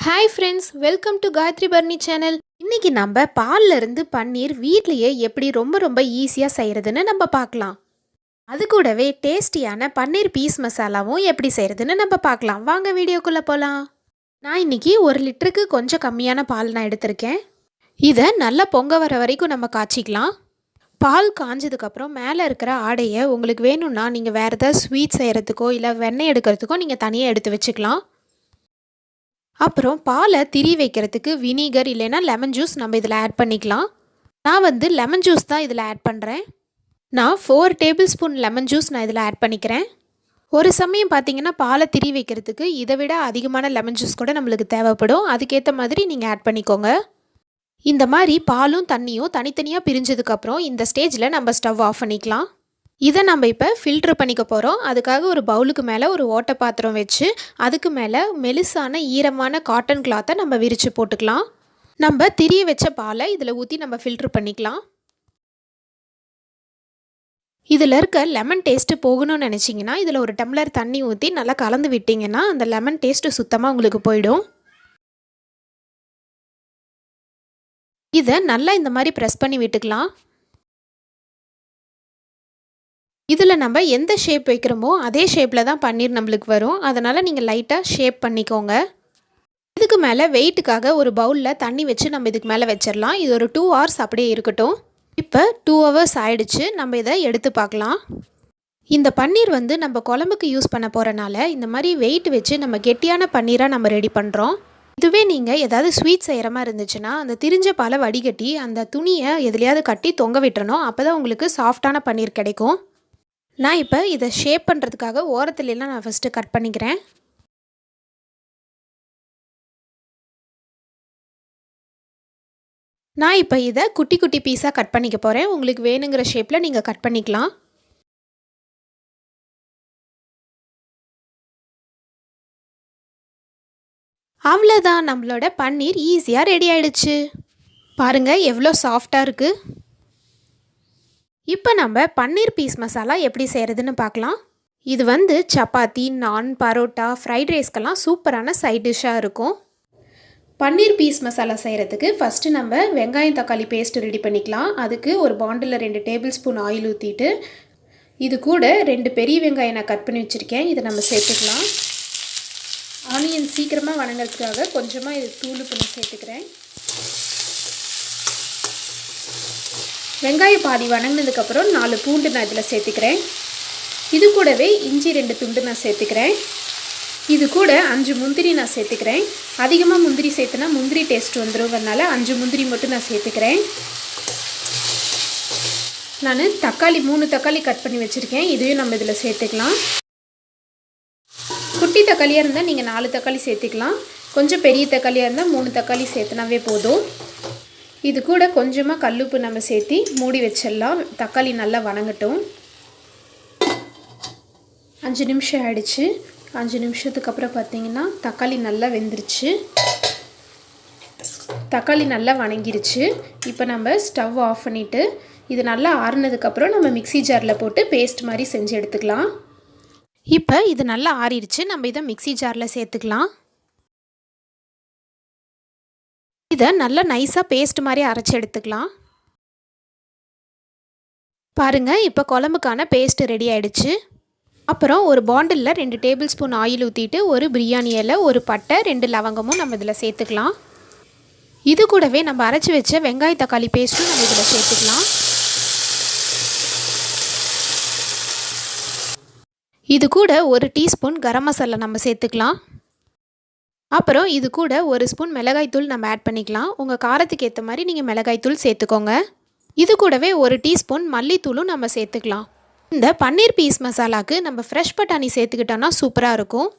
Hi friends, welcome to Gayathri Barni channel. இன்னைக்கு நம்ம பால்ல இருந்து பன்னீர் வீட்லயே எப்படி ரொம்ப ரொம்ப ஈஸியாக செய்கிறதுன்னு நம்ம பார்க்கலாம். அது கூடவே டேஸ்டியான பன்னீர் பீஸ் மசாலாவும் எப்படி செய்கிறதுன்னு நம்ம பார்க்கலாம். வாங்க வீடியோக்குள்ளே போகலாம். நான் இன்னைக்கு 1 லிட்டருக்கு கொஞ்சம் கம்மியான பால் நான் எடுத்திருக்கேன். இதை நல்லா பொங்க வர வரைக்கும் நம்ம காய்ச்சிக்கலாம். பால் காஞ்சதுக்கப்புறம் மேலே இருக்கிற ஆடையை உங்களுக்கு வேணும்னா நீங்கள் வேறு ஏதாவது ஸ்வீட் செய்கிறதுக்கோ இல்லை வெண்ணெய் எடுக்கிறதுக்கோ நீங்கள் தனியாக எடுத்து வச்சுக்கலாம். அப்புறம் பாலை திரி வைக்கிறதுக்கு வினிகர் இல்லைன்னா லெமன் ஜூஸ் நம்ம இதில் ஆட் பண்ணிக்கலாம். நான் லெமன் ஜூஸ் தான் இதில் ஆட் பண்ணுறேன். நான் 4 டேபிள் ஸ்பூன் லெமன் ஜூஸ் நான் இதில் ஆட் பண்ணிக்கிறேன். ஒரு சமயம் பார்த்திங்கன்னா பாலை திரி வைக்கிறதுக்கு இதை விட அதிகமான லெமன் ஜூஸ் கூட நம்மளுக்கு தேவைப்படும். அதுக்கேற்ற மாதிரி நீங்கள் ஆட் பண்ணிக்கோங்க. இந்த மாதிரி பாலும் தண்ணியும் தனித்தனியாக பிரிஞ்சதுக்கப்புறம் இந்த ஸ்டேஜில் நம்ம ஸ்டவ் ஆஃப் பண்ணிக்கலாம். இதை நம்ம இப்போ ஃபில்ட்ரு பண்ணிக்க போகிறோம். அதுக்காக ஒரு பவுலுக்கு மேலே ஒரு ஓட்டை பாத்திரம் வச்சு அதுக்கு மேலே மெலிசான ஈரமான காட்டன் கிளாத்தை நம்ம விரித்து போட்டுக்கலாம். நம்ம திரிய வச்ச பாலை இதில் ஊற்றி நம்ம ஃபில்ட்ரு பண்ணிக்கலாம். இதில் இருக்க லெமன் டேஸ்ட்டு போகணும்னு நினச்சிங்கன்னா இதில் ஒரு டம்ளர் தண்ணி ஊற்றி நல்லா கலந்து விட்டிங்கன்னா அந்த லெமன் டேஸ்ட்டு சுத்தமாக உங்களுக்கு போயிடும். இதை நல்லா இந்த மாதிரி ப்ரெஸ் பண்ணி விட்டுக்கலாம். இதில் நம்ம எந்த ஷேப் வைக்கிறோமோ அதே ஷேப்பில் தான் பன்னீர் நம்மளுக்கு வரும். அதனால் நீங்கள் லைட்டாக ஷேப் பண்ணிக்கோங்க. இதுக்கு மேலே வெயிட்டுக்காக ஒரு பவுலில் தண்ணி வச்சு நம்ம இதுக்கு மேலே வச்சிடலாம். இது ஒரு 2 hours அப்படியே இருக்கட்டும். இப்போ 2 hours ஆயிடுச்சு. நம்ம இதை எடுத்து பார்க்கலாம். இந்த பன்னீர் நம்ம குழம்புக்கு யூஸ் பண்ண போகிறனால இந்த மாதிரி வெயிட் வச்சு நம்ம கெட்டியான பன்னீராக நம்ம ரெடி பண்ணுறோம். இதுவே நீங்கள் ஏதாவது ஸ்வீட் செய்கிற மாதிரி இருந்துச்சுன்னா அந்த திரிஞ்ச பாலை வடிகட்டி அந்த துணியை எதுலையாவது கட்டி தொங்க விட்டுறணும். அப்போ தான் உங்களுக்கு சாஃப்டான பன்னீர் கிடைக்கும். நான் இப்போ இதை ஷேப் பண்ணுறதுக்காக ஓரத்துலலாம் நான் ஃபஸ்ட்டு கட் பண்ணிக்கிறேன். நான் இப்போ இதை குட்டி குட்டி பீஸாக கட் பண்ணிக்க போகிறேன். உங்களுக்கு வேணுங்கிற ஷேப்பில் நீங்கள் கட் பண்ணிக்கலாம். அவ்வளோதான், நம்மளோட பன்னீர் ஈஸியாக ரெடி ஆகிடுச்சு. பாருங்கள் எவ்வளோ சாஃப்டாக இருக்குது. இப்போ நம்ம பன்னீர் பீஸ் மசாலா எப்படி செய்கிறதுன்னு பார்க்கலாம். இது சப்பாத்தி, நான், பரோட்டா, ஃப்ரைட் ரைஸ்க்கெல்லாம் சூப்பரான சைட் டிஷ்ஷாக இருக்கும். பன்னீர் பீஸ் மசாலா செய்கிறதுக்கு ஃபஸ்ட்டு நம்ம வெங்காயம் தக்காளி பேஸ்ட்டு ரெடி பண்ணிக்கலாம். அதுக்கு ஒரு பாண்டில் 2 டேபிள் ஸ்பூன் ஆயில் ஊற்றிட்டு இது கூட 2 பெரிய வெங்காயம் நான் கட் பண்ணி வச்சுருக்கேன். இதை நம்ம சேர்த்துக்கலாம். ஆனியன் சீக்கிரமாக வணங்கிறதுக்காக கொஞ்சமாக இது தூள் பண்ணி சேர்த்துக்கிறேன். வெங்காயம் பாதி வணங்கினதுக்கப்புறம் 4 பூண்டு நான் இதில் சேர்த்துக்கிறேன். இது கூடவே இஞ்சி 2 துண்டு நான் சேர்த்துக்கிறேன். இது கூட 5 முந்திரி நான் சேர்த்துக்கிறேன். அதிகமாக முந்திரி சேர்த்துனா முந்திரி டேஸ்ட் வந்துடுங்கிறதுனால 5 முந்திரி மட்டும் நான் சேர்த்துக்கிறேன். நான் தக்காளி 3 தக்காளி கட் பண்ணி வச்சுருக்கேன். இதையும் நம்ம இதில் சேர்த்துக்கலாம். குட்டி தக்காளியாக இருந்தால் நீங்கள் 4 தக்காளி சேர்த்துக்கலாம். கொஞ்சம் பெரிய தக்காளியாக இருந்தால் 3 தக்காளி சேர்த்துனாவே போதும். இது கூட கொஞ்சமாக கல்லுப்பு நம்ம சேர்த்து மூடி வச்சிடலாம். தக்காளி நல்லா வணங்கட்டும். 5 நிமிஷம் ஆயிடுச்சு. 5 நிமிஷத்துக்கு அப்புறம் பார்த்திங்கன்னா தக்காளி நல்லா வெந்துருச்சு. தக்காளி நல்லா வணங்கிருச்சு. இப்போ நம்ம ஸ்டவ் ஆஃப் பண்ணிவிட்டு இது நல்லா ஆறுனதுக்கப்புறம் நம்ம மிக்ஸி ஜாரில் போட்டு பேஸ்ட் மாதிரி செஞ்சு எடுத்துக்கலாம். இப்போ இது நல்லா ஆறிடுச்சு. நம்ம இதை மிக்ஸி ஜாரில் சேர்த்துக்கலாம். இதை நல்லா நைஸாக பேஸ்ட் மாதிரி அரைச்சி எடுத்துக்கலாம். பாருங்கள், இப்போ குழம்புக்கான பேஸ்ட் ரெடி ஆகிடுச்சு. அப்புறம் ஒரு பாண்டிலில் 2 டேபிள் ஸ்பூன் ஆயில் ஊற்றிட்டு ஒரு பிரியாணி இலை, ஒரு பட்டை, 2 லவங்கமும் நம்ம இதில் சேர்த்துக்கலாம். இது கூடவே நம்ம அரைச்சி வச்ச வெங்காய தக்காளி பேஸ்ட்டும் நம்ம இதில் சேர்த்துக்கலாம். இது கூட 1 டீஸ்பூன் கரம் மசாலா நம்ம சேர்த்துக்கலாம். அப்புறம் இது கூட 1 ஸ்பூன் மிளகாய்த்தூள் நம்ம ஆட் பண்ணிக்கலாம். உங்கள் காரத்துக்கு ஏற்ற மாதிரி நீங்கள் மிளகாய்த்தூள் சேர்த்துக்கோங்க. இது கூடவே 1 டீஸ்பூன் மல்லித்தூளும் நம்ம சேர்த்துக்கலாம். இந்த பன்னீர் பீஸ் மசாலாவுக்கு நம்ம ஃப்ரெஷ் பட்டாணி சேர்த்துக்கிட்டோன்னா சூப்பராக இருக்கும்.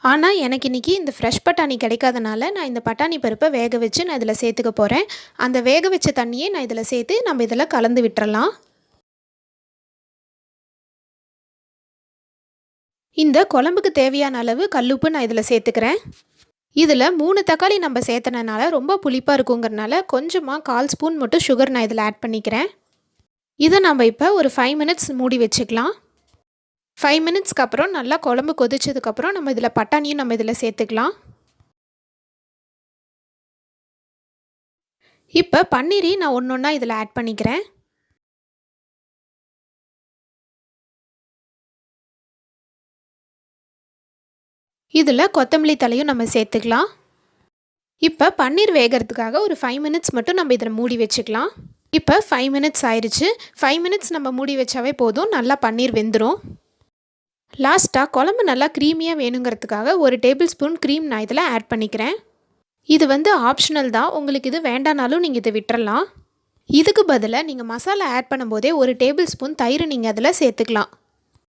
ஆனால் எனக்கு இன்றைக்கி இந்த ஃப்ரெஷ் பட்டாணி கிடைக்காதனால நான் இந்த பட்டாணி பருப்பை வேக வச்சு நான் இதில் சேர்த்துக்க போகிறேன். அந்த வேக வச்ச தண்ணியே நான் இதில் சேர்த்து நம்ம இதில் கலந்து விட்டுறலாம். இந்த குழம்புக்கு தேவையான அளவு கல்லுப்பு நான் இதில் சேர்த்துக்கிறேன். இதில் 3 தக்காளி நம்ம சேர்த்தனால ரொம்ப புளிப்பாக இருக்குங்கிறனால கொஞ்சமாக 1/4 ஸ்பூன் மட்டும் சுகர் நான் இதில் ஆட் பண்ணிக்கிறேன். இதை நம்ம இப்போ ஒரு 5 மினிட்ஸ் மூடி வச்சுக்கலாம். 5 மினிட்ஸ்க்கு அப்புறம் நல்லா குழம்பு கொதிச்சதுக்கப்புறம் நம்ம இதில் பட்டாணியும் நம்ம இதில் சேர்த்துக்கலாம். இப்போ பன்னீரையும் நான் ஒன்று ஒன்றா இதில் ஆட் பண்ணிக்கிறேன். இதில் கொத்தமல்லி தலையும் நம்ம சேர்த்துக்கலாம். இப்போ பன்னீர் வேகிறதுக்காக ஒரு 5 மினிட்ஸ் மட்டும் நம்ம இதில் மூடி வச்சுக்கலாம். இப்போ 5 மினிட்ஸ் ஆயிடுச்சு. 5 மினிட்ஸ் நம்ம மூடி வச்சாவே போதும், நல்லா பன்னீர் வெந்துடும். லாஸ்ட்டாக குழம்பு நல்லா க்ரீமியாக வேணுங்கிறதுக்காக ஒரு டேபிள் ஸ்பூன் க்ரீம் நான் இதில் ஆட் பண்ணிக்கிறேன். இது ஆப்ஷனல் தான், உங்களுக்கு இது வேண்டானாலும் நீங்கள் இதை விட்டுறலாம். இதுக்கு பதிலாக நீங்கள் மசாலா ஆட் பண்ணும்போதே ஒரு டேபிள் ஸ்பூன் தயிர் நீங்கள் அதில் சேர்த்துக்கலாம்.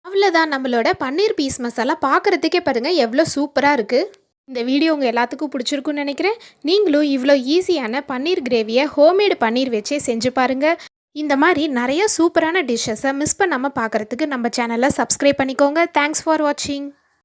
அவ்வளோதான், நம்மளோட பன்னீர் பீஸ் மசாலா பார்க்குறதுக்கே பாருங்கள் எவ்வளோ சூப்பராக இருக்குது. இந்த வீடியோ உங்கள் எல்லாத்துக்கும் பிடிச்சிருக்குன்னு நினைக்கிறேன். நீங்களும் இவ்வளோ ஈஸியான பன்னீர் கிரேவியை ஹோம்மேடு பன்னீர் வச்சே செஞ்சு பாருங்கள். இந்த மாதிரி நிறைய சூப்பரான டிஷ்ஷஸை மிஸ் பண்ணாமல் பார்க்குறதுக்கு நம்ம சேனலை சப்ஸ்கிரைப் பண்ணிக்கோங்க. தேங்க்ஸ் ஃபார் வாட்சிங்.